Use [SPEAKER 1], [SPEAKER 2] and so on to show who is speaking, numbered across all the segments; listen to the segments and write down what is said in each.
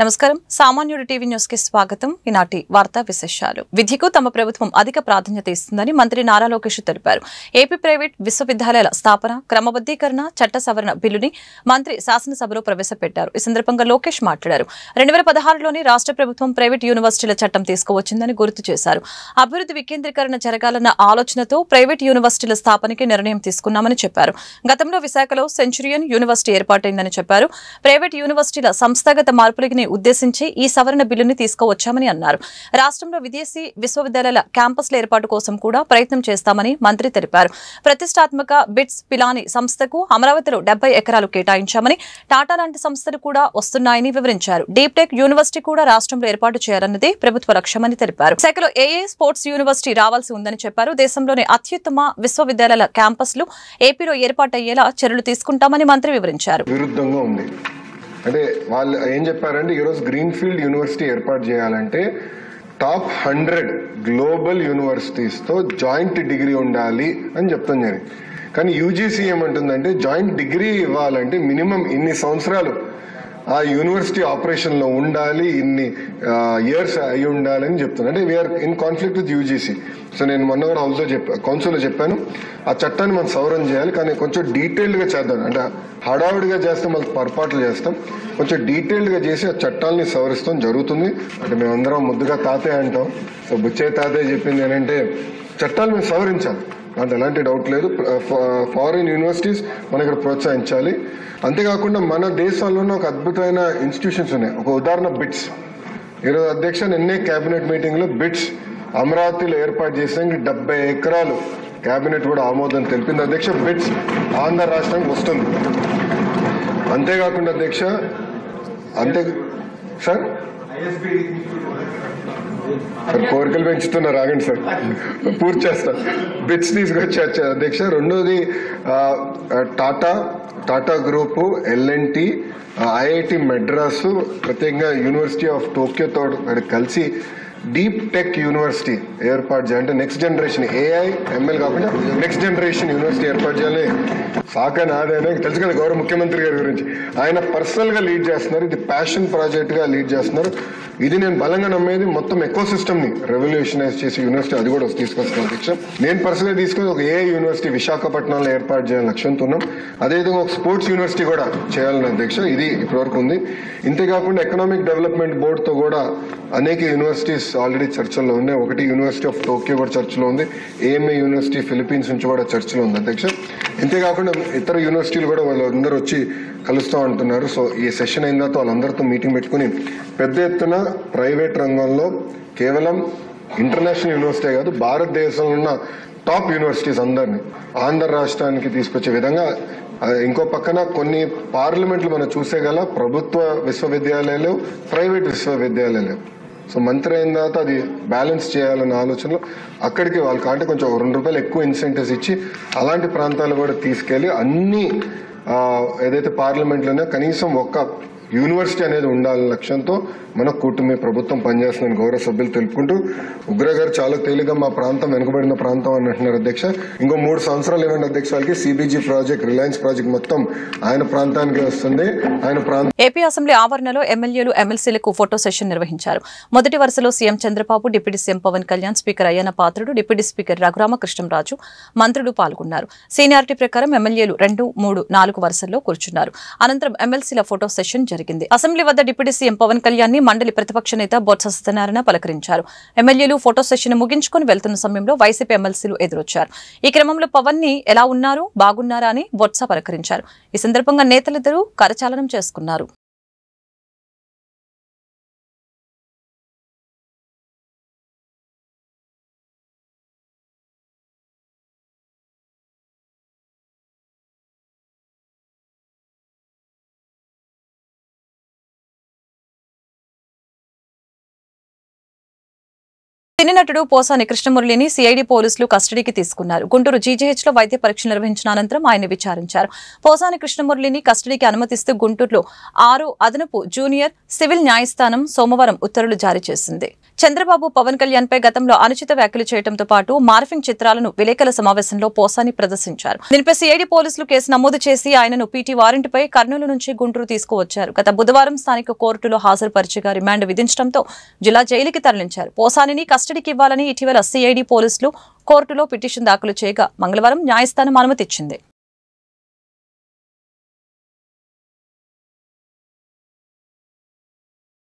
[SPEAKER 1] నమస్కారం సామాన్యుడి TV news కి స్వాగతం. ఈనాటి వార్తా విశేషాలు. విద్యకు తమ ప్రభుత్వం అధిక ప్రాధాన్యత ఇస్తుందని మంత్రి నారా లోకేష్ తెలిపారు. ఏపీ ప్రైవేట్ విశ్వవిద్యాలయాల స్థాపన, క్రమబద్దీకరణ చట్ట సవరణ బిల్లుని మంత్రి శాసనసభలో ప్రవేశపెట్టారు. ఈ సందర్భంగా లోకేష్ మాట్లాడారు. 2016లోని రాష్ట్ర ప్రభుత్వం ప్రైవేట్ యూనివర్సిటీల చట్టం తీసుకువచ్చిందని గుర్తు చేశారు. అభివృద్ధి వికేంద్రీకరణ జరగాలన్న ఆలోచనతో ప్రైవేట్ యూనివర్సిటీల స్థాపనకి నిర్ణయం తీసుకున్నామని చెప్పారు. గతంలో విశాఖలో సెంచురియన్ యూనివర్సిటీ ఏర్పాటైందని చెప్పారు. ప్రైవేట్ యూనివర్సిటీల సంస్థాగత మార్పులకి ఉద్దేశించి ఈ సవరణ బిల్లుని తీసుకువచ్చామని అన్నారు. రాష్ట్రంలో విదేశీ విశ్వవిద్యాలయాల క్యాంపస్ల ఏర్పాటు కోసం కూడా ప్రయత్నం చేస్తామని మంత్రి తెలిపారు. ప్రతిష్టాత్మక బిట్స్ పిలాని సంస్థకు అమరావతిలో 70 ఎకరాలు కేటాయించామని, టాటా లాంటి సంస్థలు కూడా వస్తున్నాయని వివరించారు. డీప్ టెక్ యూనివర్సిటీ కూడా రాష్ట్రంలో ఏర్పాటు చేయాలన్నదే ప్రభుత్వ లక్ష్యమని తెలిపారు. శాఖలో ఏఏ స్పోర్ట్స్ యూనివర్సిటీ రావాల్సి ఉందని చెప్పారు. దేశంలోని అత్యుత్తమ విశ్వవిద్యాలయాల క్యాంపస్లు ఏపీలో ఏర్పాటయ్యేలా చర్యలు తీసుకుంటామని మంత్రి వివరించారు.
[SPEAKER 2] అంటే వాళ్ళు ఏం చెప్పారంటే ఈరోజు గ్రీన్ ఫీల్డ్ యూనివర్సిటీ ఏర్పాటు చేయాలంటే టాప్ 100 గ్లోబల్ యూనివర్సిటీస్తో జాయింట్ డిగ్రీ ఉండాలి అని చెప్తాం జరిగింది. కానీ యూజీసీ ఏమంటుందంటే జాయింట్ డిగ్రీ ఇవ్వాలంటే మినిమం ఇన్ని సంవత్సరాలు ఆ యూనివర్సిటీ ఆపరేషన్లో ఉండాలి, ఇన్ని ఇయర్స్ అయి ఉండాలి అని చెప్తుంది. అంటే we are in conflict with UGC. So నేను మొన్న కూడా కౌన్సిల్లో చెప్పాను, ఆ చట్టాన్ని మనం సవరణ చేయాలి, కానీ కొంచెం డీటెయిల్డ్గా చేద్దాం. అంటే హడావుడిగా చేస్తే మళ్ళీ పొరపాట్లు చేస్తాం. కొంచెం డీటెయిల్డ్గా చేసి ఆ చట్టాలని సవరిస్తాం జరుగుతుంది. అంటే మేమందరం ముద్దుగా తాతయ్య అంటాం. సో బుచ్చయ్య తాతయ్య చెప్పింది ఏంటంటే చట్టాలు మేము సవరించాలి, దాంట్లో ఎలాంటి డౌట్ లేదు. ఫారిన్ యూనివర్సిటీస్ మన ఇక్కడ ప్రోత్సహించాలి. అంతేకాకుండా మన దేశంలోనే ఒక అద్భుతమైన ఇన్స్టిట్యూషన్స్ ఉన్నాయి. ఒక ఉదాహరణ బిట్స్. ఈరోజు అధ్యక్ష నిన్నే కేబినెట్ మీటింగ్లో బిట్స్ అమరావతిలో ఏర్పాటు చేసేందుకు 70 ఎకరాలు కేబినెట్ కూడా ఆమోదం తెలిపింది. అధ్యక్ష బిట్స్ ఆంధ్ర రాష్ట్రానికి వస్తుంది. అంతేకాకుండా అధ్యక్ష సార్ కోరికలు పెంచుతున్నారు, ఆగండి సార్ పూర్తి చేస్తా. బిట్స్ తీసుకొచ్చి అధ్యక్ష. రెండోది టాటా గ్రూపు, ఎల్ఎన్టీ, ఐఐటి మెడ్రాసు, ప్రత్యేకంగా యూనివర్సిటీ ఆఫ్ టోక్యోతో కలిసి డీప్ టెక్ యూనివర్సిటీ ఏర్పాటు చేయాలంటే నెక్స్ట్ జనరేషన్ ఏఐ ఎంఎల్ కాకుండా నెక్స్ట్ జనరేషన్ యూనివర్సిటీ ఏర్పాటు చేయాలి. సాకని ఆదాయ తెలుసు కదా గౌరవ ముఖ్యమంత్రి గారి గురించి, ఆయన పర్సనల్ గా లీడ్ చేస్తున్నారు. ఇది ప్యాషన్ ప్రాజెక్ట్ గా లీడ్ చేస్తున్నారు. ఇది నేను బలంగా నమ్మేది. మొత్తం ఎకో సిస్టమ్ ని రెవల్యూషనైజ్ చేసి యూనివర్సిటీ అది కూడా తీసుకొస్తాను అధ్యక్ష. నేను పర్సనల్ గా తీసుకుని ఒక ఏఐ యూనివర్సిటీ విశాఖపట్నంలో ఏర్పాటు చేయాలని లక్ష్యంతో ఉన్నాం. అదేవిధంగా ఒక స్పోర్ట్స్ యూనివర్సిటీ కూడా చేయాలని అధ్యక్ష. ఇది ఇప్పటివరకు ఉంది. ఇంతేకాకుండా ఎకనామిక్ డెవలప్మెంట్ బోర్డుతో కూడా అనేక యూనివర్సిటీస్ ఆల్రెడీ చర్చల్లో ఉన్నాయి. ఒకటి యూనివర్సిటీ ఆఫ్ టోక్యో కూడా చర్చలో ఉంది. ఏఎంఏ యూనివర్సిటీ ఫిలిప్పీన్స్ నుంచి కూడా చర్చలో ఉంది అధ్యక్ష. ఇంతేకాకుండా ఇతర యూనివర్సిటీలు కూడా వాళ్ళందరూ వచ్చి కలుస్తూ అంటున్నారు. సో ఈ సెషన్ అయిన తర్వాత వాళ్ళందరితో మీటింగ్ పెట్టుకుని పెద్ద ఎత్తున ప్రైవేట్ రంగంలో కేవలం ఇంటర్నేషనల్ యూనివర్సిటీ కాదు, భారతదేశంలో ఉన్న టాప్ యూనివర్సిటీస్ అందరినీ ఆంధ్ర రాష్ట్రానికి తీసుకొచ్చే విధంగా, ఇంకో పక్కన కొన్ని పార్లమెంట్లు మనం చూసేగల ప్రభుత్వ విశ్వవిద్యాలయాలు, ప్రైవేట్ విశ్వవిద్యాలయాలు. సో మంత్రి అయిన తర్వాత అది బ్యాలెన్స్ చేయాలన్న ఆలోచనలో అక్కడికి వాళ్ళకి అంటే కొంచెం ₹2 ఎక్కువ ఇన్సెంటివ్స్ ఇచ్చి అలాంటి ప్రాంతాలు కూడా తీసుకెళ్లి అన్ని ఏదైతే పార్లమెంట్లోనే కనీసం ఒక్క యూనివర్సిటీ అనేది ఉండాలనే లక్ష్యంతో మన కూటమి ప్రభుత్వం పనిచేస్తుందని గౌరవ సభ్యులు తెలుపుకుంటూ, ఉగ్ర గారు చాలా తేలిగా మా ప్రాంతం వెనుకబడిన ప్రాంతం అని అంటున్నారు అధ్యక్ష. ఇంకో 3 సంవత్సరాలు ఇవ్వండి అధ్యక్ష. వాళ్ళకి సిబిజీ ప్రాజెక్ట్, రిలయన్స్ ప్రాజెక్ట్ మొత్తం ఆయన ప్రాంతానికి వస్తుంది.
[SPEAKER 1] ఏపీ అసెంబ్లీ ఆవరణలో ఎమ్మెల్యేలు, ఎమ్మెల్సీలకు ఫోటో సెషన్ నిర్వహించారు. మొదటి వరుసలో CM Chandrababu, deputy CM Pawan Kalyan, speaker Ayyanna Patrudu, deputy speaker Raghuramakrishnamraju, మంత్రులు పాల్గొన్నారు. సీనియారిటీ ప్రకారం ఎమ్మెల్యేలు 2, 3, 4 వరుసల్లో కూర్చున్నారు. అనంతరం ఎమ్మెల్సీల ఫోటో సెషన్ జరిగింది. అసెంబ్లీ వద్ద డిప్యూటీ సీఎం పవన్ కళ్యాణ్ ని మండలి ప్రతిపక్ష నేత బొత్స సత్యనారాయణ పలకరించారు. ఎమ్మెల్యేలు ఫోటో సెషన్ ముగించుకుని వెళ్తున్న సమయంలో వైసీపీ ఎమ్మెల్సీలు ఎదురొచ్చారు. ఈ క్రమంలో పవన్ ని ఎలా ఉన్నారు, బాగున్నారా అని బొత్స పలకరించారు. ఈ సందర్భంగా నేతలిద్దరూ కరచాలనం చేసుకున్నారు. సినీ నటుడు పోసాని కృష్ణమురళిని సిఐడి పోలీసులు కస్టడీకి తీసుకున్నారు. గుంటూరు జీజీహెచ్లో వైద్య పరీక్షలు నిర్వహించిన అనంతరం ఆయన విచారించారు. పోసాని కృష్ణమురళిని కస్టడీకి అనుమతిస్తూ గుంటూరులో 6 అదనపు జూనియర్ సివిల్ న్యాయస్థానం సోమవారం ఉత్తర్వులు జారీ చేసింది. చంద్రబాబు పవన్ కళ్యాణ్ పై గతంలో అనుచిత వ్యాఖ్యలు చేయడంతో పాటు మార్ఫింగ్ చిత్రాలను విలేకరుల సమావేశంలో పోసాని ప్రదర్శించారు. దీనిపై సిఐడి పోలీసులు కేసు నమోదు చేసి ఆయనను పీటీ వారెంట్పై కర్నూలు నుంచి గుంటూరు తీసుకువచ్చారు. గత బుధవారం స్థానిక కోర్టులో హాజరుపరిచిగా రిమాండ్ విధించడంతో జిల్లా జైలుకి తరలించారు. పోసానిని కస్టడీకి ఇవ్వాలని ఇటీవల సిఐడి పోలీసులు కోర్టులో పిటిషన్ దాఖలు చేయగా మంగళవారం న్యాయస్థానం అనుమతిచ్చింది.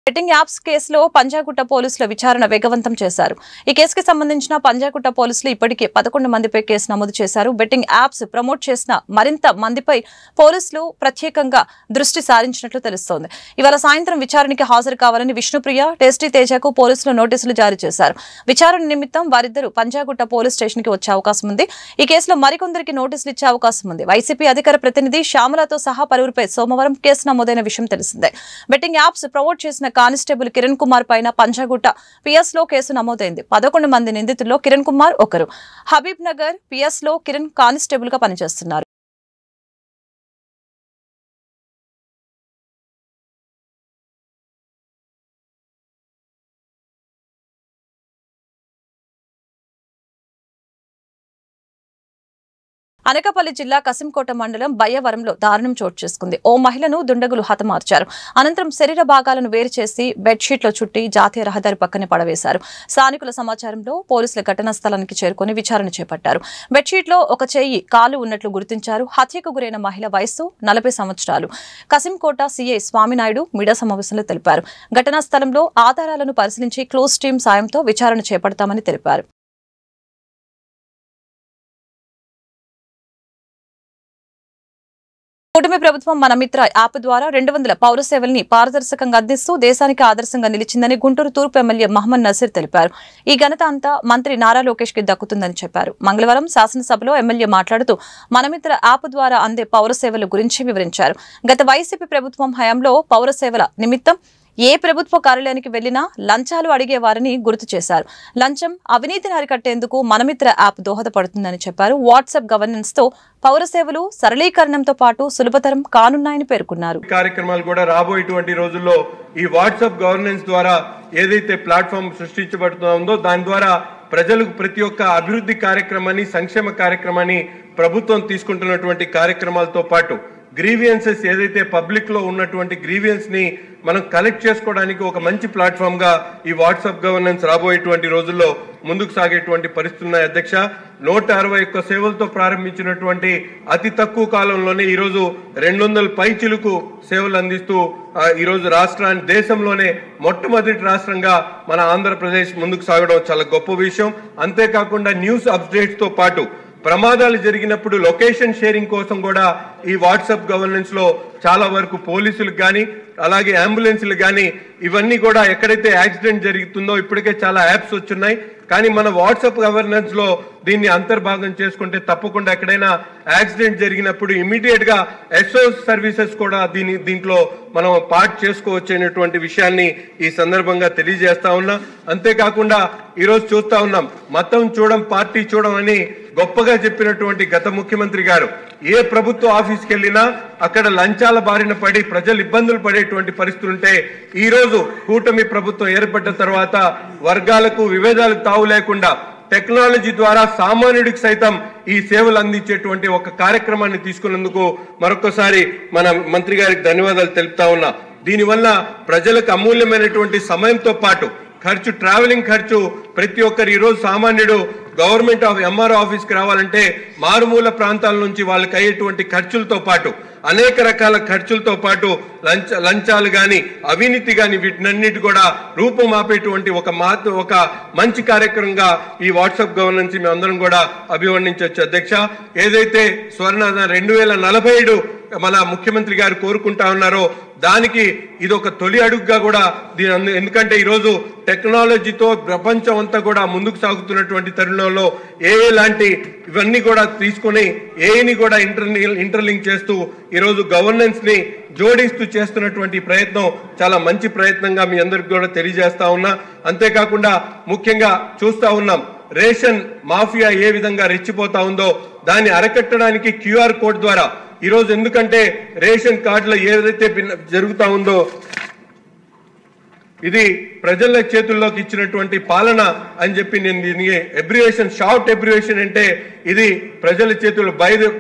[SPEAKER 1] బెట్టింగ్ యాప్స్ కేసులో పంజాగుట్ట పోలీసుల విచారణ వేగవంతం చేశారు. ఈ కేసుకి సంబంధించిన పంజాగుట్ట పోలీసులు ఇప్పటికే 11 మందిపై కేసు నమోదు చేశారు. బెట్టింగ్ యాప్స్ ప్రమోట్ చేసిన మరింత మందిపై పోలీసులు ప్రత్యేకంగా దృష్టి సారించినట్లు తెలుస్తోంది. ఇవాళ సాయంత్రం విచారణకి హాజరు కావాలని విష్ణుప్రియ, టేస్టీ తేజకు పోలీసులు నోటీసులు జారీ చేశారు. విచారణ నిమిత్తం వారిద్దరూ పంజాగుట్ట పోలీస్ స్టేషన్ కి వచ్చే అవకాశం ఉంది. ఈ కేసులో మరికొందరికి నోటీసులు ఇచ్చే అవకాశం ఉంది. వైసీపీ అధికార ప్రతినిధి శ్యామలతో సహా పలువురిపై సోమవారం కేసు నమోదైన విషయం తెలిసిందే. బెట్టింగ్ యాప్స్ ప్రమోట్ చేసిన కానిస్టేబుల్ కిరణ్ కుమార్ పైన పంజాగుట్ట పిఎస్ లో కేసు నమోదైంది. 11 మంది నిందితుల్లో కిరణ్ కుమార్ ఒకరు. హబీబ్ నగర్ పిఎస్ లో కిరణ్ కానిస్టేబుల్ గా పనిచేస్తున్నారు. అనకాపల్లి జిల్లా కసింకోట మండలం బయ్యవరంలో దారుణం చోటు చేసుకుంది. ఓ మహిళను దుండగులు హతమార్చారు. అనంతరం శరీర భాగాలను వేరు చేసి బెడ్షీట్లో చుట్టి జాతీయ రహదారి పక్కనే పడవేశారు. స్థానికుల సమాచారంలో పోలీసులు ఘటనా స్థలానికి చేరుకుని విచారణ చేపట్టారు. బెడ్షీట్లో ఒక చెయ్యి, కాలు ఉన్నట్లు గుర్తించారు. హత్యకు గురైన మహిళ వయస్సు 40 సంవత్సరాలు. కసింకోట సీఐ స్వామినాయుడు మీడియా సమావేశంలో తెలిపారు. ఘటనా స్థలంలో ఆధారాలను పరిశీలించి క్లోజ్ టీం సాయంతో విచారణ చేపడతామని తెలిపారు. కూటమి ప్రభుత్వం మన మిత్ర యాప్ ద్వారా 200 పౌర సేవల్ని పారదర్శకంగా అందిస్తూ దేశానికి ఆదర్శంగా నిలిచిందని గుంటూరు తూర్పు ఎమ్మెల్యే మహమ్మద్ నసీర్ తెలిపారు. ఈ ఘనత అంతా మంత్రి నారా లోకేష్ కి దక్కుతుందని చెప్పారు. మంగళవారం శాసనసభలో ఎమ్మెల్యే మాట్లాడుతూ మన మిత్ర యాప్ ద్వారా అందే పౌర సేవల గురించి వివరించారు. గత వైసీపీ ప్రభుత్వం హయాంలో పౌర సేవల నిమిత్తం ఏ ప్రభుత్వ కార్యాలయానికి వెళ్లినా లంచాలు అడిగేవారని గుర్తు చేశారు. లంచం అవినీతిని అరికట్టేందుకు మనమిత్ర యాప్ దోహదపడుతుందని చెప్పారు. వాట్సాప్ గవర్నెన్స్ తో పౌర సేవలు సరళీకరణంతో పాటు సులభతరం కానున్నాయని పేర్కొన్నారు.
[SPEAKER 3] కార్యక్రమాలు కూడా రాబోయేటువంటి రోజుల్లో ఈ వాట్సాప్ గవర్నెన్స్ ద్వారా ఏదైతే ప్లాట్ఫామ్ సృష్టించబడుతుందో దాని ద్వారా ప్రజలకు ప్రతి ఒక్క అభివృద్ధి కార్యక్రమాన్ని, సంక్షేమ కార్యక్రమాన్ని ప్రభుత్వం తీసుకుంటున్నటువంటి కార్యక్రమాలతో పాటు గ్రీవియన్సెస్ ఏదైతే పబ్లిక్ లో ఉన్నటువంటి గ్రీవియన్స్ ని మనం కలెక్ట్ చేసుకోవడానికి ఒక మంచి ప్లాట్ఫామ్ గా ఈ వాట్సాప్ గవర్నెన్స్ రాబోయేటువంటి రోజుల్లో ముందుకు సాగేటువంటి పరిస్థితులు ఉన్నాయి. అధ్యక్ష, 161 సేవలతో ప్రారంభించినటువంటి అతి తక్కువ కాలంలోనే ఈరోజు 200 పైచిలుకు సేవలు అందిస్తూ ఈరోజు రాష్ట్రాన్ని దేశంలోనే మొట్టమొదటి రాష్ట్రంగా మన ఆంధ్రప్రదేశ్ ముందుకు సాగడం చాలా గొప్ప విషయం. అంతేకాకుండా న్యూస్ అప్డేట్స్ తో పాటు ప్రమాదాలు జరిగినప్పుడు లొకేషన్ షేరింగ్ కోసం కూడా ఈ వాట్సాప్ గవర్నెన్స్ లో చాలా వరకు పోలీసులకు కానీ అలాగే అంబులెన్స్లు కానీ ఇవన్నీ కూడా ఎక్కడైతే యాక్సిడెంట్ జరుగుతుందో ఇప్పటికే చాలా యాప్స్ వచ్చున్నాయి. కానీ మన వాట్సాప్ గవర్నెన్స్ లో దీన్ని అంతర్భాగం చేసుకుంటే తప్పకుండా ఎక్కడైనా యాక్సిడెంట్ జరిగినప్పుడు ఇమీడియట్ గా ఎస్ఓఎస్ సర్వీసెస్ కూడా దీంట్లో మనం పార్ట్ చేసుకోవచ్చు అనేటువంటి విషయాన్ని ఈ సందర్భంగా తెలియజేస్తా ఉన్నా. అంతేకాకుండా ఈరోజు చూస్తా ఉన్నాం, మతం చూడం పార్టీ చూడం అని గొప్పగా చెప్పినటువంటి గత ముఖ్యమంత్రి గారు ఏ ప్రభుత్వ ఆఫీస్కి వెళ్ళినా అక్కడ లంచాల బారిన పడి ప్రజలు ఇబ్బందులు పడేటువంటి పరిస్థితులు ఉంటే ఈ రోజు కూటమి ప్రభుత్వం ఏర్పడ్డ తర్వాత వర్గాలకు విభేదాలకు తావు లేకుండా టెక్నాలజీ ద్వారా సామాన్యుడికి సైతం ఈ సేవలు అందించేటువంటి ఒక కార్యక్రమాన్ని తీసుకున్నందుకు మరొకసారి మన మంత్రి గారికి ధన్యవాదాలు తెలుపుతా ఉన్నా. దీనివల్ల ప్రజలకు అమూల్యమైనటువంటి సమయంతో పాటు ఖర్చు, ట్రావెలింగ్ ఖర్చు ప్రతి ఒక్కరు ఈరోజు సామాన్యుడు గవర్నమెంట్ ఎంఆర్ఓ ఆఫీస్కి రావాలంటే మారుమూల ప్రాంతాల నుంచి వాళ్ళకి అయ్యేటువంటి ఖర్చులతో పాటు అనేక రకాల ఖర్చులతో పాటు లంచాలు కానీ అవినీతి కానీ వీటినన్నిటి కూడా రూపుమాపేటువంటి ఒక మంచి కార్యక్రమంగా ఈ వాట్సాప్ గవర్నెన్స్ మేము అందరం కూడా అభివర్ణించవచ్చు. అధ్యక్ష, ఏదైతే స్వర్ణ 2047 మన ముఖ్యమంత్రి గారు కోరుకుంటా ఉన్నారో దానికి ఇది ఒక తొలి అడుగుగా కూడా దీని, ఎందుకంటే ఈరోజు టెక్నాలజీతో ప్రపంచం అంతా కూడా ముందుకు సాగుతున్నటువంటి తరుణంలో ఏఐ లాంటి ఇవన్నీ కూడా తీసుకొని ఏఐని కూడా ఇంటర్లింక్ చేస్తూ ఈరోజు గవర్నెన్స్ ని జోడిస్తూ చేస్తున్నటువంటి ప్రయత్నం చాలా మంచి ప్రయత్నంగా మీ అందరికి కూడా తెలియజేస్తా ఉన్నా. అంతేకాకుండా ముఖ్యంగా చూస్తా ఉన్నాం రేషన్ మాఫియా ఏ విధంగా రెచ్చిపోతా ఉందో దాన్ని అరకట్టడానికి క్యూఆర్ కోడ్ ద్వారా ఈరోజు, ఎందుకంటే రేషన్ కార్డులో ఏదైతే జరుగుతా ఉందో ఇది ప్రజల చేతుల్లోకి ఇచ్చినటువంటి పాలన అని చెప్పి నేను దీనికి అబ్రివేషన్, షార్ట్ అబ్రివేషన్ అంటే ఇది ప్రజల చేతుల్లో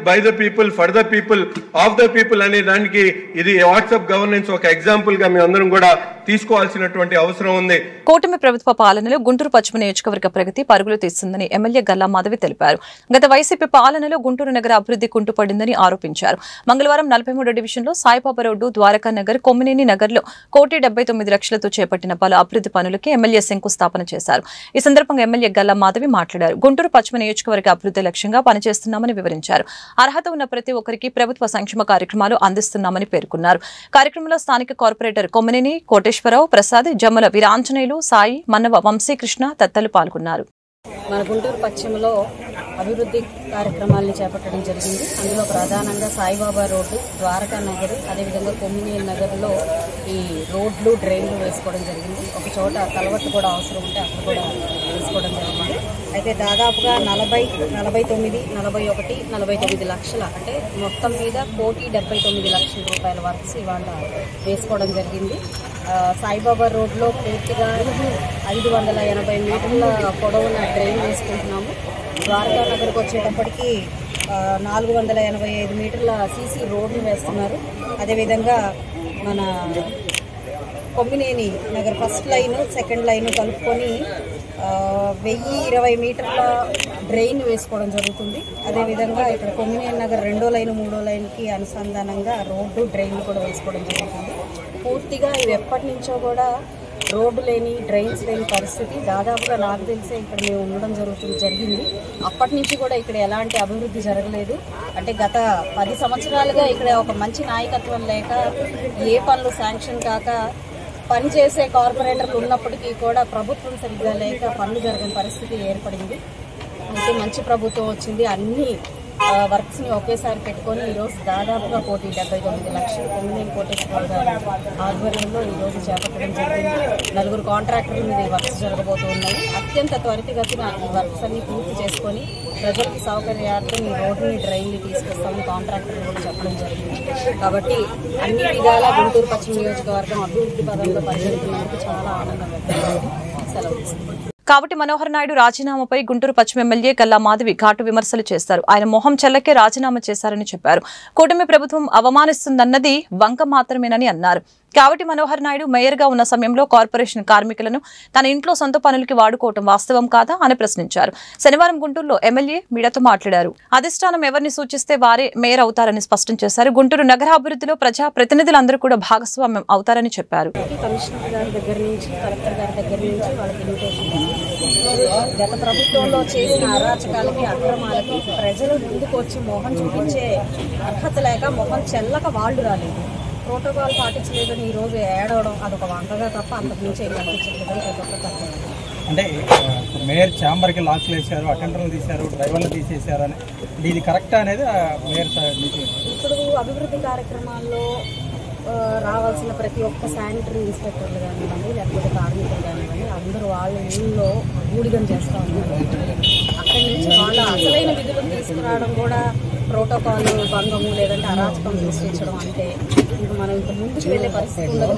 [SPEAKER 3] by the people, for the people, of the people అనే దానికి ఇది వాట్సాప్ గవర్నెన్స్ ఒక ఎగ్జాంపుల్ గా మేము అందరం కూడా తీసుకోవాల్సినటువంటి అవసరం ఉంది.
[SPEAKER 1] కూటమి ప్రభుత్వ పాలనలో గుంటూరు పశ్చిమ నియోజకవర్గ ప్రగతి పరుగులు తీస్తుందని ఎమ్మెల్యే గల్లా మాధవి తెలిపారు. గత వైసీపీ పాలనలో గుంటూరు నగర అభివృద్ధి కుంటుపడిందని ఆరోపించారు. మంగళవారం 43 డివిజన్లో సాయిబాబా రోడ్డు, ద్వారకా నగర్, కొమ్మినేని నగర్లో 1,79 లక్షలతో చేపట్టిన పలు అభివృద్ధి పనులకి ఎమ్మెల్యే శంకుస్థాపన చేశారు. ఈ సందర్భంగా ఎమ్మెల్యే గల్లా మాధవి మాట్లాడారు. గుంటూరు పశ్చిమ నియోజకవర్గ అభివృద్ధి లక్ష్యంగా పనిచేస్తున్నామని వివరించారు. అర్హత ఉన్న ప్రతి ఒక్కరికి ప్రభుత్వ సంక్షేమ కార్యక్రమాలు అందిస్తున్నామని పేర్కొన్నారు. కార్యక్రమంలో స్థానిక కార్పొరేటర్ కొమ్మినేని కోటేశ్వరరావు, ప్రసాద్, జమ్మల వీరాంజనేయులు, సాయి, మన్నవ వంశీకృష్ణ తదితరులు పాల్గొన్నారు.
[SPEAKER 4] మన గుంటూరు పశ్చిమలో అభివృద్ధి కార్యక్రమాలను చేపట్టడం జరిగింది. అందులో ప్రధానంగా సాయిబాబా రోడ్డు, ద్వారకా నగర్, అదేవిధంగా కొమ్మినేని నగర్లో ఈ రోడ్లు, డ్రైన్లు వేసుకోవడం జరిగింది. ఒక చోట కలవట్టు కూడా అవసరం ఉంటే అక్కడ కూడా వేసుకోవడం జరిగింది. అయితే దాదాపుగా 49 లక్షల అంటే మొత్తం మీద 1,79 లక్షల రూపాయల వర్క్స్ ఇవాళ వేసుకోవడం జరిగింది. సాయిబాబా రోడ్లో పూర్తిగా 580 మీటర్ల పొడవున డ్రైన్ వేసుకుంటున్నాము. ద్వారకా నగర్కి వచ్చేటప్పటికి 485 మీటర్ల సీసీ రోడ్లు వేస్తున్నారు. అదేవిధంగా మన Kommineni Nagar first line, second line కలుపుకొని 1020 మీటర్ల డ్రైన్ వేసుకోవడం జరుగుతుంది. అదేవిధంగా ఇక్కడ కొమ్మినేని నగర్ 2వ లైన్, 3వ లైన్కి అనుసంధానంగా రోడ్డు, డ్రైన్లు కూడా వేసుకోవడం జరుగుతుంది. పూర్తిగా ఇవి ఎప్పటి నుంచో కూడా రోడ్డు లేని, డ్రైన్స్ లేని పరిస్థితి దాదాపుగా నాకు తెలిసే ఇక్కడ మేము ఉండడం జరిగింది. అప్పటి నుంచి కూడా ఇక్కడ ఎలాంటి అభివృద్ధి జరగలేదు. అంటే గత 10 సంవత్సరాలుగా ఇక్కడ ఒక మంచి నాయకత్వం లేక, ఏ పనులు శాంక్షన్ కాక, పనిచేసే కార్పొరేటర్లు ఉన్నప్పటికీ కూడా ప్రభుత్వం సరిగ్గా లేక పనులు జరగని పరిస్థితి ఏర్పడింది. అయితే మంచి ప్రభుత్వం వచ్చింది. అన్ని వర్క్స్ని ఒకేసారి పెట్టుకొని ఈరోజు దాదాపుగా 1,79 లక్షలు కొమ్మినేని కోటేశ్వరరావు గారి ఆధ్వర్యంలో ఈరోజు చేపట్టడం జరిగింది. 4 కాంట్రాక్టర్ల మీద ఈ వర్క్స్ జరగబోతున్నాయి. అత్యంత త్వరితగతిన ఈ వర్క్స్ అన్ని పూర్తి చేసుకొని ప్రజలకు సౌకర్యార్థం ఈ రోడ్డుని, డ్రైన్ని తీసుకొస్తామని కాంట్రాక్టర్లు కూడా చెప్పడం జరిగింది. కాబట్టి అన్ని విధాలా గుంటూరు పశ్చిమ నియోజకవర్గం అభివృద్ధి పదంలో పరిగెడుతున్నందుకు చాలా ఆనందం వ్యక్తమైంది. సెలవు తీసుకుంటాం.
[SPEAKER 1] కాబట్టి మనోహర్ నాయుడు రాజీనామాపై గుంటూరు పశ్చిమ ఎమ్మెల్యే గల్లా మాధవి ఘాటు విమర్శలు చేశారు. ఆయన మొహం చెల్లకే రాజీనామా చేశారని చెప్పారు. కూటమి ప్రభుత్వం అవమానిస్తుందన్నది వంక మాత్రమేనని అన్నారు. కాబట్టి మనోహర్ నాయుడు మేయర్గా ఉన్న సమయంలో కార్పొరేషన్ కార్మికులను తన ఇంట్లో సొంత పనులకి వాడుకోవటం వాస్తవం కాదా అని ప్రశ్నించారు. శనివారం గుంటూరులో ఎమ్మెల్యే మీడియాతో మాట్లాడారు. అధిష్టానం ఎవరిని సూచిస్తే వారే మేయర్ అవుతారని స్పష్టం చేశారు. గుంటూరు నగరాభివృద్ధిలో ప్రజా ప్రతినిధులందరూ కూడా భాగస్వామ్యం అవుతారని చెప్పారు.
[SPEAKER 4] కమిషనర్ గారి దగ్గర నుంచి, కలెక్టర్ గారి దగ్గర నుంచి వాళ్ళకి ఇన్విటేషన్ గత ప్రభుత్వంలో చేసిన అరాచకాలకి, అక్రమాలకి ప్రజలు ముందుకు వచ్చి మొహం చూపించే అర్హత లేక, మొహం చెల్లక వాళ్ళు రాలేదు. ప్రోటోకాల్ పాటించలేదని ఈరోజు ఏడవడం అదొక వంకగా తప్ప అంతకుమించి ఏం కనిపించలేదు.
[SPEAKER 5] అంటే మేయర్ ఛాంబర్కి లాక్లు వేశారు, అటెండర్లు తీశారు, డ్రైవర్లు తీసేశారు అని ఇది కరెక్ట్ అనేది మేయర్
[SPEAKER 4] ఇప్పుడు అభివృద్ధి కార్యక్రమాల్లో రావాల్సిన ప్రతి ఒక్క శానిటరీ ఇన్స్పెక్టర్లు కానివ్వండి, లేకపోతే కార్మికులు కానివ్వండి, అందరూ వాళ్ళ ఊళ్ళో ఊడిగం చేస్తూ ఉన్నారు. అక్కడి నుంచి వాళ్ళ అసలైన విధులను తీసుకురావడం కూడా ప్రోటోకాల్ భంగము, లేదంటే అరాచకం సృష్టించడం. అంటే ఇంకా మనం ఇంకా ముందుకు వెళ్ళే పరిస్థితి ఉండదు.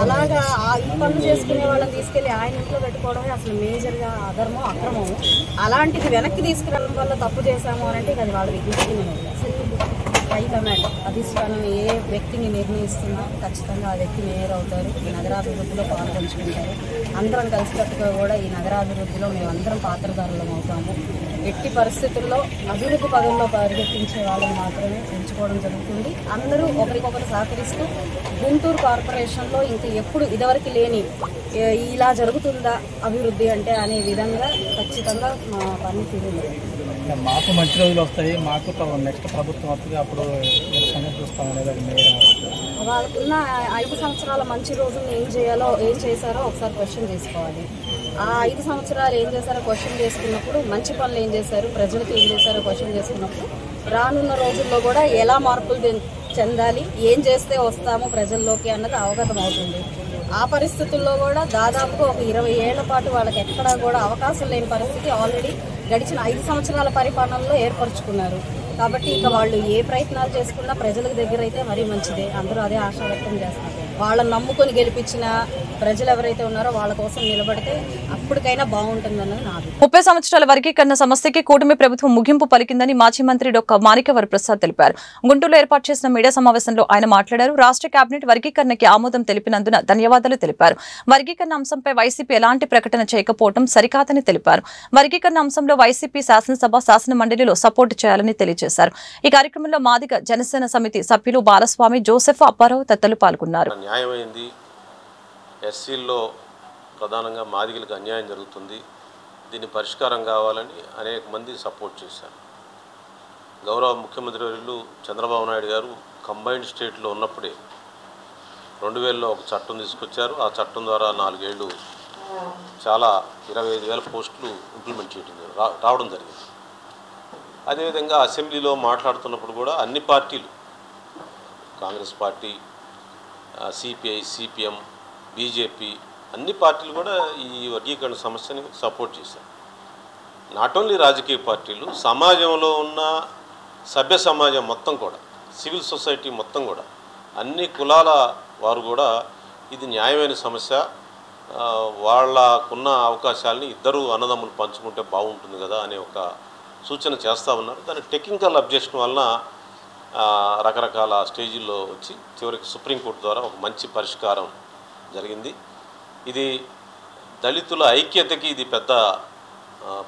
[SPEAKER 4] అలాగా ఈ పనులు చేసుకునే వాళ్ళని తీసుకెళ్లి ఆయన ఇంట్లో పెట్టుకోవడమే అసలు మేజర్గా అధర్మం, అక్రమం. అలాంటిది వెనక్కి తీసుకురావడం వల్ల తప్పు చేశాము అని అంటే అది వాళ్ళ విజ్ఞప్తి. హైకమాండ్ అధిష్టానం ఏ వ్యక్తిని నిర్ణయిస్తుందో ఖచ్చితంగా ఆ వ్యక్తి మేయర్ అవుతారు. ఈ నగరాభివృద్ధిలో పాల్గొంచుకుంటారు. అందరం కలిసికట్టుగా కూడా ఈ నగరాభివృద్ధిలో మేమందరం పాత్రధారులం అవుతాము. ఎట్టి పరిస్థితుల్లో అభివృద్ధి పదంలో పరిగెత్తించే వాళ్ళని మాత్రమే ఎంచుకోవడం జరుగుతుంది. అందరూ ఒకరికొకరు సహకరిస్తూ గుంటూరు కార్పొరేషన్లో ఇంకా ఎప్పుడు ఇదివరకు లేని ఇలా జరుగుతుందా అభివృద్ధి అంటే అనే విధంగా ఖచ్చితంగా మా పని తీరుంది.
[SPEAKER 5] మాకు మంచి రోజులు వస్తాయి, మాకు నెక్స్ట్ ప్రభుత్వం వస్తుంది, అప్పుడు చేస్తాం అనేది అది మేయర్
[SPEAKER 4] వాళ్ళకున్న 5 సంవత్సరాల మంచి రోజులను ఏం చేశారో ఒకసారి క్వశ్చన్ చేసుకోవాలి. ఆ 5 సంవత్సరాలు ఏం చేశారో క్వశ్చన్ చేసుకున్నప్పుడు, మంచి పనులు ఏం చేశారు, ప్రజలకు ఏం చేశారో క్వశ్చన్ చేసుకున్నప్పుడు రానున్న రోజుల్లో కూడా ఎలా మార్పులు చెందాలి, ఏం చేస్తే వస్తామో ప్రజల్లోకి అన్నది అవగతం అవుతుంది. ఆ పరిస్థితుల్లో కూడా దాదాపుగా ఒక 20 ఏళ్ల పాటు వాళ్ళకి ఎక్కడా కూడా అవకాశం లేని పరిస్థితి ఆల్రెడీ గడిచిన 5 సంవత్సరాల పరిపాలనలో ఏర్పరచుకున్నారు. కాబట్టి ఇక వాళ్ళు ఏ ప్రయత్నాలు చేసుకున్నా ప్రజలకు దగ్గర అయితే మరీ మంచిదే. అందరూ అదే ఆశ వ్యక్తం చేస్తారు. వాళ్ళని నమ్ముకొని గెలిపించిన ప్రజలు ఎవరైతే ఉన్నారో వాళ్ళ కోసం నిలబడితే అప్పటికైనా బాగుంటుందన్నది నా అభిప్రాయం.
[SPEAKER 1] 30 సంవత్సరాల వర్గీకరణ సమస్యకి కూటమి ప్రభుత్వం ముగింపు పలికిందని మాజీ మంత్రి డాక్టర్ మాణిక్యవర ప్రసాద్ తెలిపారు. గుంటూరులో ఏర్పాటు చేసిన మీడియా సమావేశంలో ఆయన మాట్లాడారు. రాష్ట్ర కేబినెట్ వర్గీకరణకి ఆమోదం తెలిపినందున ధన్యవాదాలు తెలిపారు. వర్గీకరణ అంశంపై వైసీపీ ఎలాంటి ప్రకటన చేయకపోవడం సరికాదని తెలిపారు. వర్గీకరణ అంశంలో వైసీపీ శాసనసభ శాసన మండలిలో సపోర్టు చేయాలని తెలియజేశారు. ఈ కార్యక్రమంలో మాదిగ జనసేన సమితి సభ్యులు బాలస్వామి, జోసెఫ్, అప్పారావు తదితరులు పాల్గొన్నారు.
[SPEAKER 6] న్యాయమైంది. ఎస్సీల్లో ప్రధానంగా మాదిగలకు అన్యాయం జరుగుతుంది, దీని పరిష్కారం కావాలని అనేక మంది సపోర్ట్ చేశారు. గౌరవ ముఖ్యమంత్రి వర్యులు చంద్రబాబు నాయుడు గారు కంబైన్డ్ స్టేట్లో ఉన్నప్పుడే 2000లో ఒక చట్టం తీసుకొచ్చారు. ఆ చట్టం ద్వారా 4 ఏళ్ళు చాలా 25,000 పోస్టులు ఇంప్లిమెంట్ చేయడం రావడం జరిగింది. అదేవిధంగా అసెంబ్లీలో మాట్లాడుతున్నప్పుడు కూడా అన్ని పార్టీలు, Congress party, CPI, CPM, BJP అన్ని పార్టీలు కూడా ఈ వర్గీకరణ సమస్యని సపోర్ట్ చేశారు. నాట్ ఓన్లీ రాజకీయ పార్టీలు, సమాజంలో ఉన్న సభ్య సమాజం మొత్తం కూడా, సివిల్ సొసైటీ మొత్తం కూడా, అన్ని కులాల వారు కూడా ఇది న్యాయమైన సమస్య, వాళ్ళకున్న అవకాశాలని ఇద్దరు అన్నదమ్ములు పంచుకుంటే బాగుంటుంది కదా అనే ఒక సూచన చేస్తూ ఉన్నారు. దాని టెక్నికల్ అబ్జెక్షన్ వలన రకరకాల స్టేజీల్లో వచ్చి చివరికి సుప్రీంకోర్టు ద్వారా ఒక మంచి పరిష్కారం జరిగింది. ఇది దళితుల ఐక్యతకి ఇది పెద్ద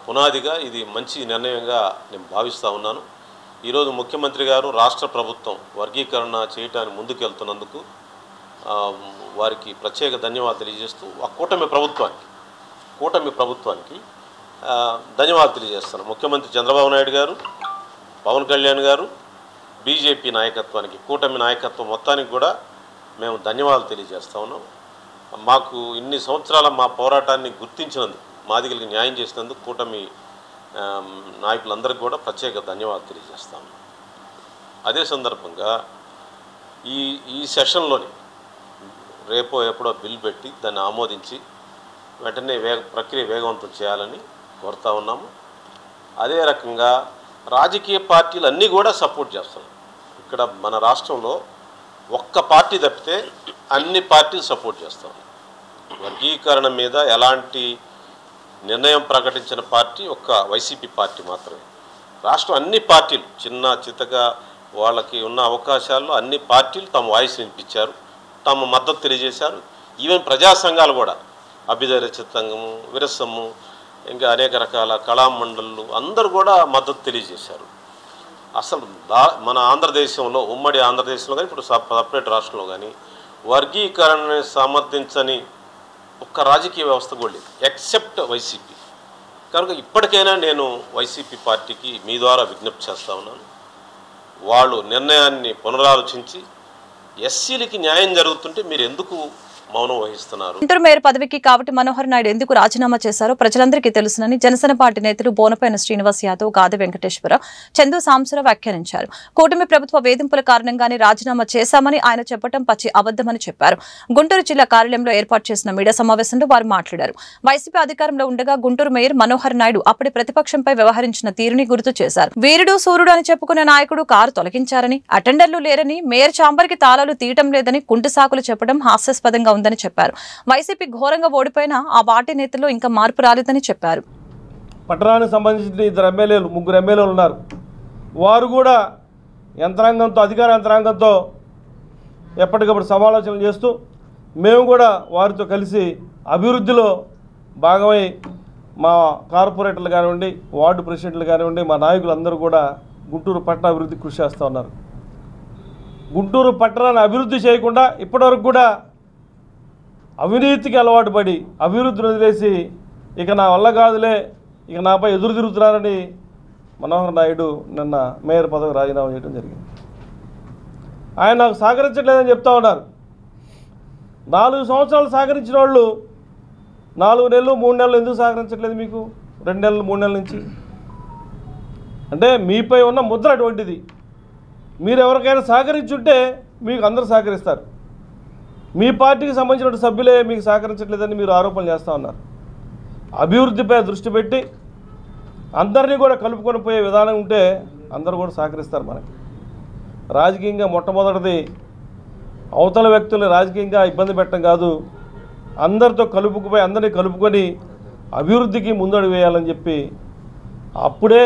[SPEAKER 6] పునాదిగా, ఇది మంచి నిర్ణయంగా నేను భావిస్తూ ఉన్నాను. ఈరోజు ముఖ్యమంత్రి గారు, రాష్ట్ర ప్రభుత్వం వర్గీకరణ చేయటానికి ముందుకెళ్తున్నందుకు వారికి ప్రత్యేక ధన్యవాదాలు తెలియజేస్తూ ఆ కూటమి ప్రభుత్వానికి ధన్యవాదాలు తెలియజేస్తాను. ముఖ్యమంత్రి చంద్రబాబు నాయుడు గారు, పవన్ కళ్యాణ్ గారు, బీజేపీ నాయకత్వానికి, కూటమి నాయకత్వం మొత్తానికి కూడా మేము ధన్యవాదాలు తెలియజేస్తా ఉన్నాం. మాకు ఇన్ని సంవత్సరాల మా పోరాటాన్ని గుర్తించినందుకు, మాదిగలకు న్యాయం చేసినందుకు కూటమి నాయకులందరికీ కూడా ప్రత్యేక ధన్యవాదాలు తెలియజేస్తాము. అదే సందర్భంగా ఈ సెషన్లోని రేపో ఎప్పుడో బిల్ పెట్టి దాన్ని ఆమోదించి వెంటనే ప్రక్రియ వేగవంతం చేయాలని కోరుతా ఉన్నాము. అదే రకంగా రాజకీయ పార్టీలు అన్నీ కూడా సపోర్ట్ చేస్తున్నాం. ఇక్కడ మన రాష్ట్రంలో ఒక్క పార్టీ తప్పితే అన్ని పార్టీలు సపోర్ట్ చేస్తాం. వర్గీకరణ మీద ఎలాంటి నిర్ణయం ప్రకటించిన పార్టీ ఒక్క వైసీపీ పార్టీ మాత్రమే. రాష్ట్రం అన్ని పార్టీలు చిన్న చిత్తగా వాళ్ళకి ఉన్న అవకాశాల్లో అన్ని పార్టీలు తమ వాయిస్ వినిపించారు, తమ మద్దతు తెలియజేశారు. ఈవెన్ ప్రజా సంఘాలు కూడా, అభ్యుదయ రచయిత సంఘము, విరసము, ఇంకా అనేక రకాల కళామండళ్ళు అందరూ కూడా మద్దతు తెలియజేశారు. అసలు మన ఆంధ్రదేశంలో, ఉమ్మడి ఆంధ్రదేశంలో కానీ ఇప్పుడు సపరేట్ రాష్ట్రంలో కానీ వర్గీకరణని సమర్థించని ఒక్క రాజకీయ వ్యవస్థ కూడా లేదు, ఎక్సెప్ట్ వైసీపీ. కనుక ఇప్పటికైనా నేను వైసీపీ పార్టీకి మీ ద్వారా విజ్ఞప్తి చేస్తా ఉన్నాను. వాళ్ళు నిర్ణయాన్ని పునరాలోచించి ఎస్సీలకి న్యాయం జరుగుతుంటే మీరు ఎందుకు మౌనం వహిస్తున్నారు?
[SPEAKER 1] గుంటూరు మేయర్ పదవికి కావటి మనోహర్ నాయుడు ఎందుకు రాజీనామా చేశారో ప్రజలందరికీ తెలుసునని జనసేన పార్టీ నేతలు బోనపైన శ్రీనివాస్ యాదవ్, గాది వెంకటేశ్వర, చందు సాంబశివరావు వ్యాఖ్యానించారు. కూటమి ప్రభుత్వ వేధింపుల కారణంగానే రాజీనామా చేశామని ఆయన చెప్పడం పచ్చి అబద్దమని చెప్పారు. గుంటూరు జిల్లా కార్యాలయంలో ఏర్పాటు చేసిన మీడియా సమావేశంలో వారు మాట్లాడారు. వైసీపీ అధికారంలో ఉండగా గుంటూరు మేయర్ మనోహర్ నాయుడు అప్పటి ప్రతిపక్షంపై వ్యవహరించిన తీరుని గుర్తు చేశారు. వీరుడు సూర్యుడు అని చెప్పుకునే నాయకుడు కారు తొలగించారని, అటెండర్లు లేరని, మేయర్ ఛాంబర్కి తాళాలు తీయటం లేదని కుంటి సాకులు చెప్పడం హాస్యాస్పదంగా ఉందని చెప్పారు. వైసీపీ ఘోరంగా ఓడిపోయినా ఆ పార్టీ నేతల్లో ఇంకా మార్పు రాలేదని చెప్పారు.
[SPEAKER 7] పట్టణానికి సంబంధించిన 2 ఎమ్మెల్యేలు, 3 ఎమ్మెల్యేలు ఉన్నారు. వారు కూడా యంత్రాంగంతో, అధికార యంత్రాంగంతో ఎప్పటికప్పుడు సమాలోచనలు చేస్తూ మేము కూడా వారితో కలిసి అభివృద్ధిలో భాగమై మా కార్పొరేటర్లు కానివ్వండి, వార్డు ప్రెసిడెంట్లు కానివ్వండి, మా నాయకులందరూ కూడా గుంటూరు పట్టణ అభివృద్ధి కృషి చేస్తూ ఉన్నారు. గుంటూరు పట్టణాన్ని అభివృద్ధి చేయకుండా ఇప్పటివరకు కూడా అవినీతికి అలవాటు పడి అభివృద్ధిని వదిలేసి ఇక నా వల్ల కాదులే, ఇక నాపై ఎదురు తిరుగుతున్నారని మనోహర్ నాయుడు నిన్న మేయర్ పదవి రాజీనామా చేయడం జరిగింది. ఆయన నాకు సహకరించట్లేదని చెప్తా ఉన్నారు. 4 సంవత్సరాలు సహకరించిన వాళ్ళు 4 నెలలు 3 నెలలు ఎందుకు సహకరించట్లేదు మీకు? 2 నెలలు 3 నెలల నుంచి అంటే మీపై ఉన్న ముద్ర అటువంటిది. మీరు ఎవరికైనా సహకరించుంటే మీకు అందరూ సహకరిస్తారు. మీ పార్టీకి సంబంధించిన సభ్యులే మీకు సహకరించట్లేదని మీరు ఆరోపణలు చేస్తూ ఉన్నారు. అభివృద్ధిపై దృష్టి పెట్టి అందరినీ కూడా కలుపుకొని పోయే విధానం ఉంటే అందరూ కూడా సహకరిస్తారు. మనకి రాజకీయంగా మొట్టమొదటిది అవతల వ్యక్తుల్ని రాజకీయంగా ఇబ్బంది పెట్టడం కాదు, అందరితో కలుపుకుపోయి అందరినీ కలుపుకొని అభివృద్ధికి ముందడుగు వేయాలని చెప్పి అప్పుడే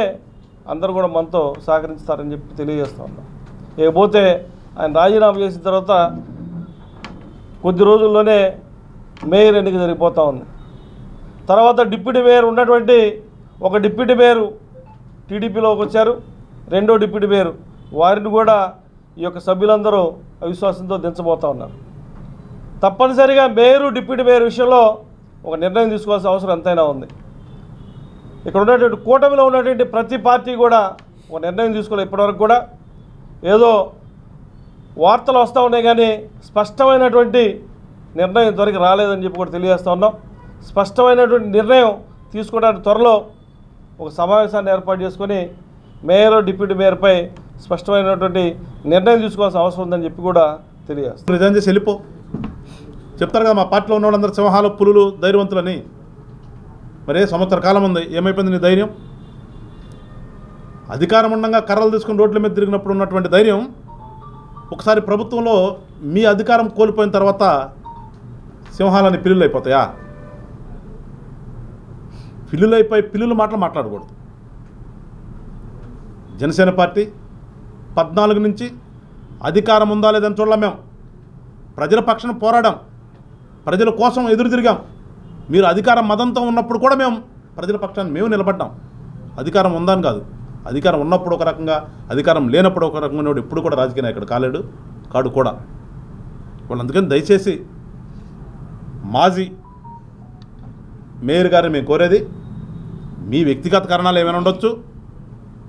[SPEAKER 7] అందరూ కూడా మనతో సహకరిస్తారని చెప్పి తెలియజేస్తూ ఉన్నాం. ఇకపోతే ఆయన రాజీనామా చేసిన తర్వాత కొద్ది రోజుల్లోనే మేయర్ ఎన్నిక జరిగిపోతూ ఉంది. తర్వాత డిప్యూటీ మేయర్ ఉన్నటువంటి ఒక డిప్యూటీ మేయర్ టీడీపీలోకి వచ్చారు, రెండో డిప్యూటీ మేయర్ వారిని కూడా ఈ యొక్క సభ్యులందరూ అవిశ్వాసంతో దించబోతూ ఉన్నారు. తప్పనిసరిగా మేయరు డిప్యూటీ మేయర్ విషయంలో ఒక నిర్ణయం తీసుకోవాల్సిన అవసరం ఎంతైనా ఉంది. ఇక్కడ ఉన్నటువంటి కూటమిలో ఉన్నటువంటి ప్రతి పార్టీ కూడా ఒక నిర్ణయం తీసుకోలేదు. ఇప్పటివరకు కూడా ఏదో వార్తలు వస్తూ ఉన్నాయి కానీ స్పష్టమైనటువంటి నిర్ణయం ఇంతవరకు రాలేదని చెప్పి కూడా తెలియజేస్తూ ఉన్నాం. స్పష్టమైనటువంటి నిర్ణయం తీసుకోవడానికి త్వరలో ఒక సమావేశాన్ని ఏర్పాటు చేసుకొని మేయర్ డిప్యూటీ మేయర్పై స్పష్టమైనటువంటి నిర్ణయం తీసుకోవాల్సిన అవసరం ఉందని చెప్పి కూడా తెలియజేస్తాం.
[SPEAKER 8] రిజైన్ చేసి వెళ్ళిపో చెప్తారు కదా మా పార్టీలో ఉన్న వాళ్ళందరూ సింహాలు పులులు ధైర్యవంతులని. మరే సంవత్సర కాలం ఉంది, ఏమైపోయింది నీ ధైర్యం? అధికారం ఉండగా కర్రలు తీసుకుని రోడ్ల మీద తిరిగినప్పుడు ఉన్నటువంటి ధైర్యం ఒకసారి ప్రభుత్వంలో మీ అధికారం కోల్పోయిన తర్వాత సింహాలని పిల్లులు అయిపోతాయా? పిల్లులు అయిపోయి పిల్లుల మాటలు మాట్లాడకూడదు. జనసేన పార్టీ 14 నుంచి అధికారం ఉందా లేదని చూడలేం. మేము ప్రజల పక్షాన పోరాడాం, ప్రజల కోసం ఎదురు తిరిగాం. మీరు అధికారం మదంతో ఉన్నప్పుడు కూడా మేము ప్రజల పక్షాన్ని మేము నిలబడ్డాం. అధికారం ఉందని కాదు, అధికారం ఉన్నప్పుడు ఒక రకంగా, అధికారం లేనప్పుడు ఒక రకంగా ఎప్పుడు కూడా రాజకీయ నాయకుడు కాడు కూడా. వాళ్ళు అందుకని దయచేసి మాజీ మేయర్ గారిని మేము కోరేది, మీ వ్యక్తిగత కారణాలు ఏమైనా ఉండొచ్చు,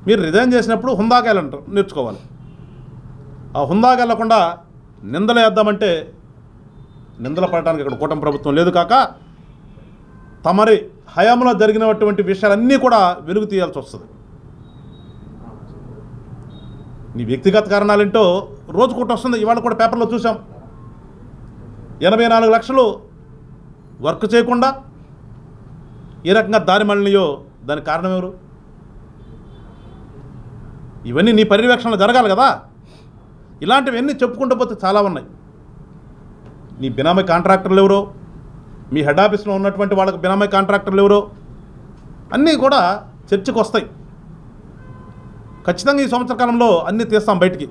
[SPEAKER 8] మీరు రిజైన్ చేసినప్పుడు హుందాగా వెళ్ళంటారు నేర్చుకోవాలి. ఆ హుందాగా వెళ్లకుండా నిందలు వేద్దామంటే నిందలు పడటానికి ఇక్కడ కూటమి ప్రభుత్వం లేదు. కాక తమరి హయాంలో జరిగినటువంటి విషయాలన్నీ కూడా వెలుగు తీయాల్సి వస్తుంది. నీ వ్యక్తిగత కారణాలేంటో రోజు కూడా వస్తుంది. ఇవాళ కూడా పేపర్లో చూసాం, 84 లక్షలు వర్క్ చేయకుండా ఏ రకంగా దారి మళ్ళినయో దానికి కారణం ఎవరు? ఇవన్నీ నీ పర్యవేక్షణలో జరగాలి కదా. ఇలాంటివన్నీ చెప్పుకుంటూ పోతే చాలా ఉన్నాయి. నీ బినామీ కాంట్రాక్టర్లు ఎవరో, మీ హెడ్ ఆఫీస్లో ఉన్నటువంటి వాళ్ళకి బినామీ కాంట్రాక్టర్లు ఎవరో అన్నీ కూడా చర్చకు వస్తాయి. ఖచ్చితంగా ఈ సంవత్సర కాలంలో అన్నీ తీస్తాం బయటికి.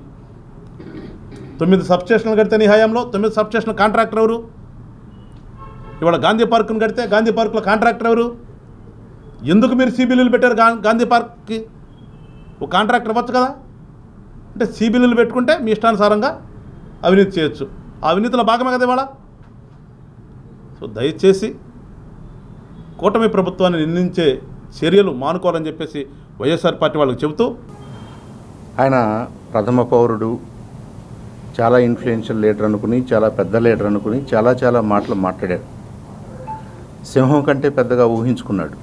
[SPEAKER 8] 9 సబ్స్టేషన్లు కడితే నీ హయాంలో 9 సబ్స్టేషన్ల కాంట్రాక్టర్ ఎవరు? ఇవాళ గాంధీ పార్కును కడితే గాంధీ పార్కులో కాంట్రాక్టర్ ఎవరు? ఎందుకు మీరు సిబిల్లులు పెట్టారు గాంధీ పార్క్కి? ఒక కాంట్రాక్టర్ ఇవ్వచ్చు కదా. అంటే సిబిల్లులు పెట్టుకుంటే మీ ఇష్టానుసారంగా అవినీతి చేయొచ్చు. ఆ అవినీతిలో భాగమే కదా ఇవాళ. సో దయచేసి కూటమి ప్రభుత్వాన్ని నిందించే చర్యలు మానుకోవాలని చెప్పేసి వైఎస్ఆర్ పార్టీ వాళ్ళకి చెబుతూ,
[SPEAKER 9] ఆయన ప్రథమ పౌరుడు, చాలా ఇన్ఫ్లుయెన్షియల్ లీడర్ అనుకుని, చాలా పెద్ద లీడర్ అనుకుని చాలా మాటలు మాట్లాడారు. సింహం కంటే పెద్దగా ఊహించుకున్నాడు.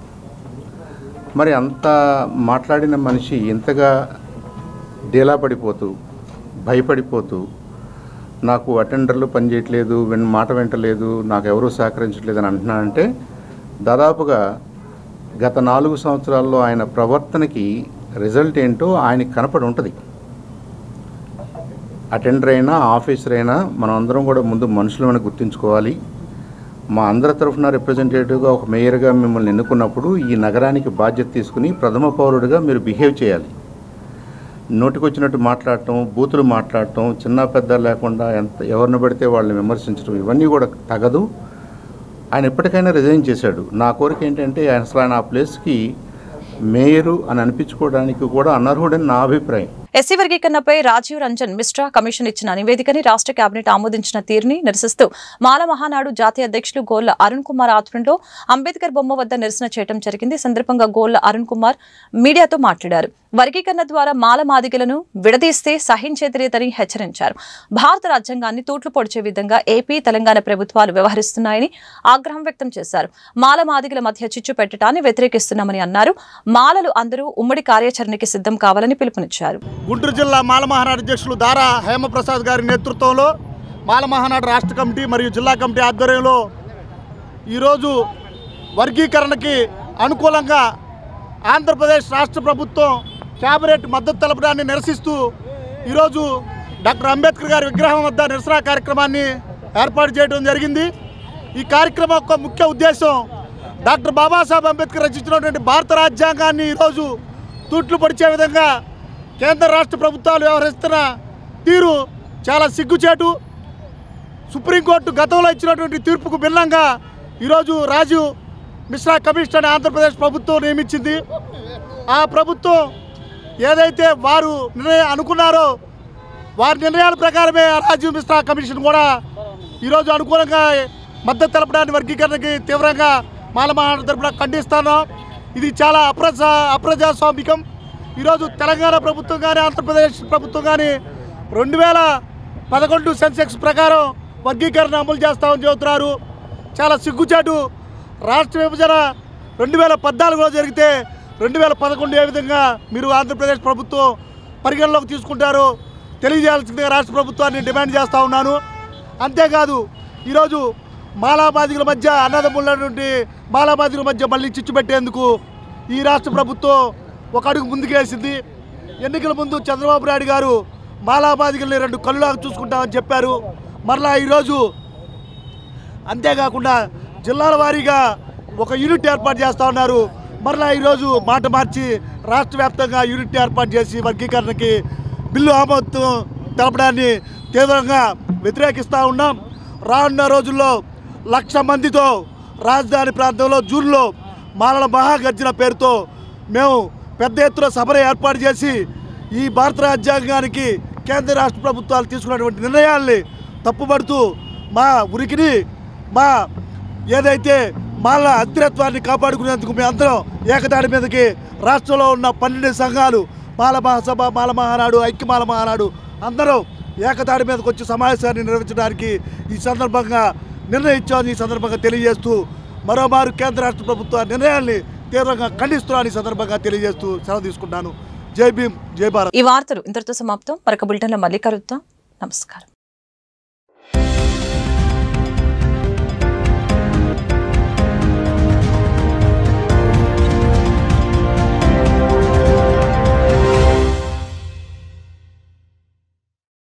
[SPEAKER 9] మరి అంత మాట్లాడిన మనిషి ఇంతగా డేలా పడిపోతూ, భయపడిపోతూ, నాకు అటెండర్లు పనిచేయట్లేదు, మాట వెంటలేదు, నాకు ఎవరూ సహకరించట్లేదు అని అంటున్నానంటే దాదాపుగా గత 4 సంవత్సరాల్లో ఆయన ప్రవర్తనకి రిజల్ట్ ఏంటో ఆయనకి కనపడి ఉంటుంది. అటెండర్ అయినా ఆఫీసర్ అయినా మనం అందరం కూడా ముందు మనుషులను గుర్తుంచుకోవాలి. మా అందరి తరఫున రిప్రజెంటేటివ్గా ఒక మేయర్గా మిమ్మల్ని ఎన్నుకున్నప్పుడు ఈ నగరానికి బాధ్యత తీసుకుని ప్రథమ పౌరుడిగా మీరు బిహేవ్ చేయాలి. నోటికొచ్చినట్టు మాట్లాడటం, బూతులు మాట్లాడటం, చిన్న పెద్ద లేకుండా ఎవరిని పడితే వాళ్ళని విమర్శించడం ఇవన్నీ కూడా తగదు. ఆయన ఎప్పటికైనా రిజైన్ చేశాడు. నా కోరిక ఏంటంటే ఆయన ఆ ప్లేస్కి మేయరు అని అనిపించుకోవడానికి కూడా అనర్హుడని నా అభిప్రాయం.
[SPEAKER 1] ఎస్సీ వర్గీకరణపై రాజీవ్ రంజన్ మిశ్రా కమిషన్ ఇచ్చిన నివేదికని రాష్ట్ర కేబినెట్ ఆమోదించిన తీరుని నిరసిస్తూ మాల మహానాడు జాతీయ అధ్యక్షులు గోళ్ల అరుణ్ కుమార్ ఆధ్వర్యంలో అంబేద్కర్ బొమ్మ వద్ద నిరసన చేయడం జరిగింది. ఈ సందర్భంగా గోళ్ల అరుణ్ కుమార్ మీడియాతో మాట్లాడారు. వర్గీకరణ ద్వారా మాల మాదిగలను విడదీస్తే సహించేదిలేదని హెచ్చరించారు. భారత రాజ్యాంగాన్ని తూట్లు పొడిచే విధంగా ఏపీ, తెలంగాణ ప్రభుత్వాలు వ్యవహరిస్తున్నాయని ఆగ్రహం వ్యక్తం చేశారు. మాల మాదిగల మధ్య చిచ్చు పెట్టడాన్ని వ్యతిరేకిస్తున్నామని అన్నారు. మాలలు అందరూ ఉమ్మడి కార్యాచరణకి సిద్ధం కావాలని పిలుపునిచ్చారు.
[SPEAKER 10] గుంటూరు జిల్లా మాల మహానాడు అధ్యక్షులు దారా హేమప్రసాద్ గారి నేతృత్వంలో మాల మహానాడు రాష్ట్ర కమిటీ మరియు జిల్లా కమిటీ ఆధ్వర్యంలో ఈరోజు వర్గీకరణకి అనుకూలంగా ఆంధ్రప్రదేశ్ రాష్ట్ర ప్రభుత్వం కేబినెట్ మద్దతు తెలపడాన్ని నిరసిస్తూ ఈరోజు డాక్టర్ అంబేద్కర్ గారి విగ్రహం వద్ద నిరసన కార్యక్రమాన్ని ఏర్పాటు చేయడం జరిగింది. ఈ కార్యక్రమం యొక్క ముఖ్య ఉద్దేశం డాక్టర్ బాబాసాహెబ్ అంబేద్కర్ రచించినటువంటి భారత రాజ్యాంగాన్ని ఈరోజు తూట్లు పొడిచే విధంగా కేంద్ర రాష్ట్ర ప్రభుత్వాలు వ్యవహరిస్తున్న తీరు చాలా సిగ్గుచేటు. సుప్రీంకోర్టు గతంలో ఇచ్చినటువంటి తీర్పుకు భిన్నంగా ఈరోజు రాజీవ్ మిశ్రా కమిషన్ ఆంధ్రప్రదేశ్ ప్రభుత్వం నియమించింది. ఆ ప్రభుత్వం ఏదైతే వారు అనుకున్నారో వారి నిర్ణయాల ప్రకారమే రాజీవ్ మిశ్రా కమిషన్ కూడా ఈరోజు అనుకూలంగా మద్దతు తెలపడానికి వర్గీకరణకి తీవ్రంగా మాల మహానాడు తరపున ఖండిస్తున్నాం. ఇది చాలా అప్రజాస్వామికం. ఈరోజు తెలంగాణ ప్రభుత్వం కానీ ఆంధ్రప్రదేశ్ ప్రభుత్వం కానీ 2011 సెన్సెక్స్ ప్రకారం వర్గీకరణ అమలు చేస్తామని చెబుతున్నారు. చాలా సిగ్గుచాటు. రాష్ట్ర విభజన 2014లో జరిగితే 2011 ఏ విధంగా మీరు ఆంధ్రప్రదేశ్ ప్రభుత్వం పరిగణలోకి తీసుకుంటారో తెలియజేయాల్సిందిగా రాష్ట్ర ప్రభుత్వాన్ని డిమాండ్ చేస్తూ ఉన్నాను. అంతేకాదు ఈరోజు మాలాబాదికుల మధ్య అన్నదమ్ములటువంటి మాలాబాదికుల మధ్య మళ్ళీ చిచ్చు పెట్టేందుకు ఈ రాష్ట్ర ప్రభుత్వం ఒక అడుగు ముందుకేసింది. ఎన్నికల ముందు చంద్రబాబు నాయుడు గారు మాలాబాదికుల్ని 2 కళ్ళులాగా చూసుకుంటామని చెప్పారు. మరలా ఈరోజు అంతేకాకుండా జిల్లాల వారీగా ఒక యూనిట్ ఏర్పాటు చేస్తూ ఉన్నారు. మరలా ఈరోజు మాట మార్చి రాష్ట్ర వ్యాప్తంగా యూనిట్ ఏర్పాటు చేసి వర్గీకరణకి బిల్లు ఆమోదం తెలపడాన్ని తీవ్రంగా వ్యతిరేకిస్తూ ఉన్నాం. రానున్న రోజుల్లో 1,00,000 మందితో రాజధాని ప్రాంతంలో జూన్లో మాలల మహాగర్జన పేరుతో మేము పెద్ద ఎత్తున సభను ఏర్పాటు చేసి ఈ భారత రాజ్యాంగానికి కేంద్ర రాష్ట్ర ప్రభుత్వాలు తీసుకున్నటువంటి నిర్ణయాల్ని తప్పుపడుతూ మా ఉనికిని మా ఏదైతే మాల అస్థిరత్వాన్ని కాపాడుకునేందుకు మేము అందరం ఏకతాటి మీదకి రాష్ట్రంలో ఉన్న 12 సంఘాలు మాల మహాసభ, మాల మహానాడు, ఐక్యమాల మహానాడు అందరూ ఏకతాటి మీదకి వచ్చి సమావేశాన్ని నిర్వహించడానికి ఈ సందర్భంగా నిర్ణయించామని ఈ సందర్భంగా తెలియజేస్తూ మరోమారు కేంద్ర రాష్ట్ర ప్రభుత్వ నిర్ణయాల్ని తీవ్రంగా ఖండిస్తున్నాను ఈ సందర్భంగా తెలియజేస్తూ సెలవు తీసుకుంటాను. జై భీమ్, జై భారత్.
[SPEAKER 1] ఈ వార్తలు ఇంతటితో సమాప్తం. మరొక బులెటిన్లో మళ్ళీ కలుద్దాం. నమస్కారం.